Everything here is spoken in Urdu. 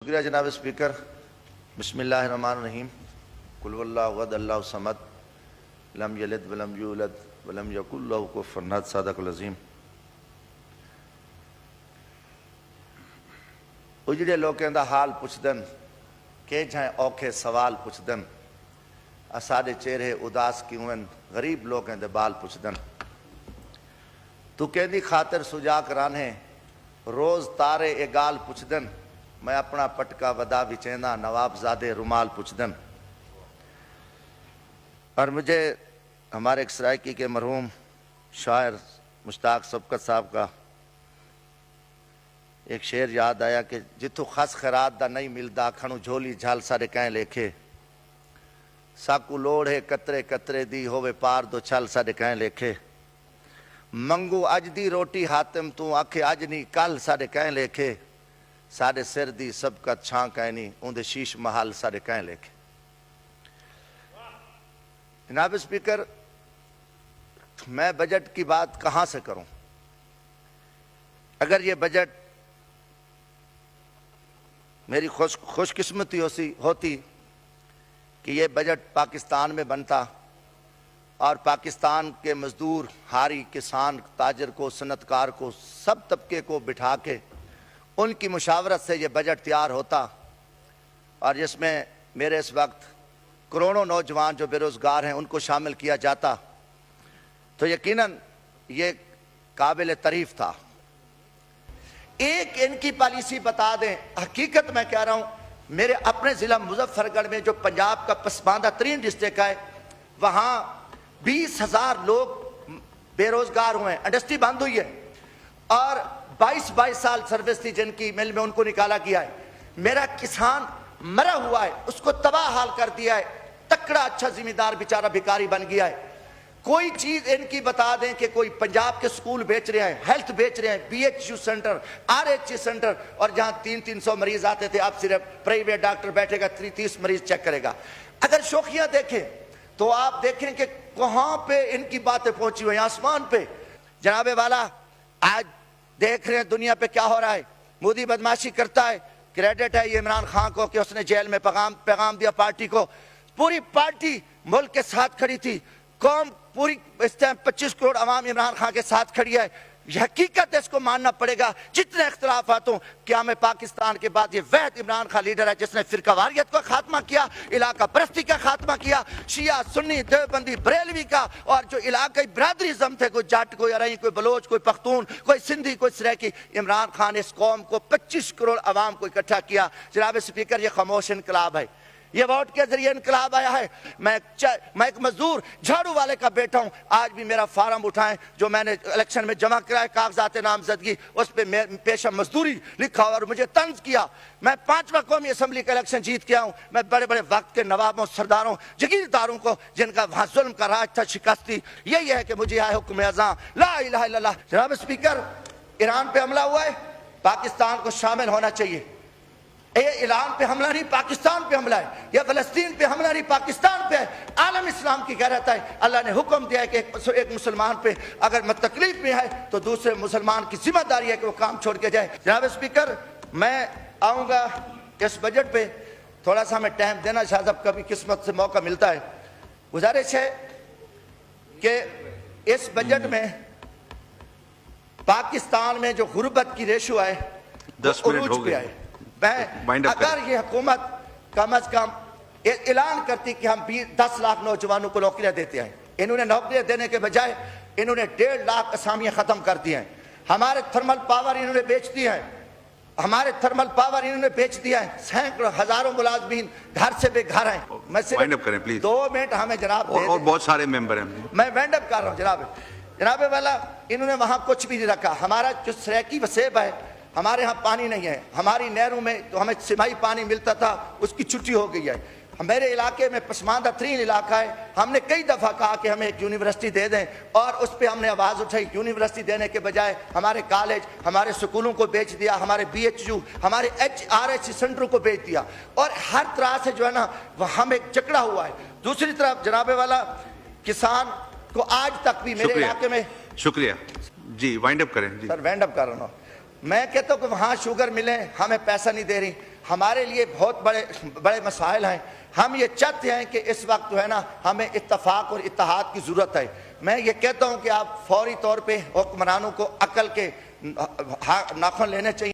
شکریہ جناب اسپیکر. بسم اللہ الرحمن الرحیم. قل واللہ احد اللہ الصمد لم یلد ولم یولد ولم یکن لہ کفوا احد. صادق العظیم. اجڑے لوگوں دا حال پوچھدن کہ جائیں اوکھے سوال پوچھدن اساڈے چہرے اداس کیوں ہیں غریب لوگوں دے بال پوچھدن. تو کہندی خاطر سجا کرانے روز تارے اے گال پوچھدن میں اپنا پٹکا ودا بھی چہنا نواب زادے رومال پوچھدن. اور مجھے ہمارے ایک سرائکی کے مرحوم شاعر مشتاق سبقت صاحب کا ایک شعر یاد آیا کہ جتھو خس خیرات دا نہیں ملدا کھنو جھولی جھال سارے کہیں لکھے ساکو لوڑ ہے قطرے قطرے دی ہووے پار دو چھل سارے کہیں لکھے منگو اج دی روٹی حاتم تو آکھے اج نہیں کل سارے کہیں لکھے سارے سر دی سبقت چھان کہنی اندے شیش محل سارے کہیں لکھے. جناب اسپیکر میں بجٹ کی بات کہاں سے کروں؟ اگر یہ بجٹ میری خوش قسمتی ہوتی کہ یہ بجٹ پاکستان میں بنتا اور پاکستان کے مزدور ہاری کسان تاجر کو صنعت کار کو سب طبقے کو بٹھا کے ان کی مشاورت سے یہ بجٹ تیار ہوتا اور جس میں میرے اس وقت کروڑوں نوجوان جو بے روزگار ہیں ان کو شامل کیا جاتا تو یقیناً یہ قابل تعریف تھا. ایک ان کی پالیسی بتا دیں. حقیقت میں کہہ رہا ہوں میرے اپنے ضلع مظفر گڑھ میں جو پنجاب کا پسماندہ ترین ڈسٹرکٹ ہے وہاں 20,000 لوگ بے روزگار ہوئے ہیں. انڈسٹری بند ہوئی ہے اور 22 سال سروس تھی جن کی مل میں ان کو نکالا گیا ہے. میرا کسان مرا ہوا ہے اس کو تباہ حال کر دیا ہے. تکڑا اچھا زمیندار بیچارہ بھکاری بن گیا ہے. کوئی چیز ان کی بتا دیں کہ کوئی پنجاب کے سکول بیچ رہے ہیں ہیلتھ بیچ رہے ہیں BHU سینٹر RH سینٹر اور جہاں 300 مریض آتے تھے اب صرف پرائیویٹ ڈاکٹر بیٹھے گا 30 مریض چیک کرے گا. اگر شوخیاں دیکھیں تو آپ دیکھیں کہ کہاں پہ ان کی باتیں پہنچی ہوئی آسمان پہ. جناب والا آج دیکھ رہے ہیں دنیا پہ کیا ہو رہا ہے. مودی بدماشی کرتا ہے کریڈٹ ہے یہ عمران خان کو کہ اس نے جیل میں پیغام دیا پارٹی کو. پوری پارٹی ملک کے ساتھ کھڑی تھی. قوم پوری اس ٹائم 25 کروڑ عوام عمران خان کے ساتھ کھڑی ہے. یہ حقیقت ہے اس کو ماننا پڑے گا. جتنے اختلافات ہوں کیا میں پاکستان کے بعد یہ وحد عمران خان لیڈر ہے جس نے فرقہ واریت کا خاتمہ کیا علاقہ پرستی کا خاتمہ کیا شیعہ سنی دیوبندی بریلوی کا اور جو علاقائی برادریزم تھے کوئی جٹ کوئی ارئی کوئی بلوچ کوئی پختون کوئی سندھی کوئی سریکی. عمران خان اس قوم کو 25 کروڑ عوام کو اکٹھا کیا. جناب اسپیکر یہ خاموش انقلاب ہے. یہ ووٹ کے ذریعے انقلاب آیا ہے. میں ایک مزدور جھاڑو والے کا بیٹا ہوں. آج بھی میرا فارم اٹھائیں جو میں نے الیکشن میں جمع کرایا کاغذات نامزدگی اس پہ پیشہ مزدوری لکھا اور مجھے طنز کیا. میں 5واں قومی اسمبلی کا الیکشن جیت کے آؤں. میں بڑے بڑے وقت کے نوابوں سرداروں جگیرداروں کو جن کا وہاں ظلم کا راج تھا شکستی یہی ہے کہ مجھے آئے حکم اذاں لا الہ الا اللہ. جناب اسپیکر ایران پہ حملہ ہوا ہے پاکستان کو شامل ہونا چاہیے. یہ ایران پہ حملہ نہیں پاکستان پہ حملہ ہے. یہ فلسطین پہ حملہ نہیں پاکستان پہ ہے. عالم اسلام کی غیرت ہے. اللہ نے حکم دیا ہے کہ ایک مسلمان پہ اگر تکلیف میں ہے تو دوسرے مسلمان کی ذمہ داری ہے کہ وہ کام چھوڑ کے جائے. جناب اسپیکر میں آؤں گا اس بجٹ پہ تھوڑا سا ہمیں ٹائم دینا شاید اب کبھی قسمت سے موقع ملتا ہے. گزارش ہے کہ اس بجٹ میں پاکستان میں جو غربت کی ریشو ہے 10 منٹ ہو گئے. اگر یہ حکومت کم از کم اعلان کرتی کہ ہم 10 لاکھ نوجوانوں کو نوکریاں دیتے ہیں. انہوں نے نوکریاں دینے کے بجائے انہوں نے 1.5 لاکھ اسامیاں ختم کر دی ہیں. ہمارے تھرمل پاور انہوں نے بیچ دی ہیں. ہمارے تھرمل پاور انہوں نے بیچ دیا ہے. سینکڑوں ہزاروں ملازمین گھر سے بے گھر ہیں. میں صرف 2 منٹ ہمیں جناب اور بہت سارے ممبر ہیں میں وینڈ اپ کر رہا ہوں. جناب والا انہوں نے وہاں کچھ بھی نہیں رکھا. ہمارا جو سریکی وسیب ہے ہمارے ہاں پانی نہیں ہے. ہماری نہروں میں تو ہمیں سمائی پانی ملتا تھا اس کی چھٹی ہو گئی ہے. میرے علاقے میں پسماندہ ترین علاقہ ہے. ہم نے کئی دفعہ کہا کہ ہمیں ایک یونیورسٹی دے دیں اور اس پہ ہم نے آواز اٹھائی. یونیورسٹی دینے کے بجائے ہمارے کالج ہمارے سکولوں کو بیچ دیا. ہمارے BHU ہمارے RH سینٹروں کو بیچ دیا اور ہر طرح سے جو ہے نا وہ ہم ایک جکڑا ہوا ہے. دوسری طرف جناب والا کسان کو آج تک بھی میرے علاقے میں شکریہ جی وائنڈ اپ کریں. سر وائنڈ اپ کر رہا ہوں. میں کہتا ہوں کہ وہاں شوگر ملیں ہمیں پیسہ نہیں دے رہی. ہمارے لیے بہت بڑے مسائل ہیں. ہم یہ چاہتے ہیں کہ اس وقت جو ہے نا ہمیں اتفاق اور اتحاد کی ضرورت ہے. میں یہ کہتا ہوں کہ آپ فوری طور پہ حکمرانوں کو عقل کے ناخن لینے چاہیے.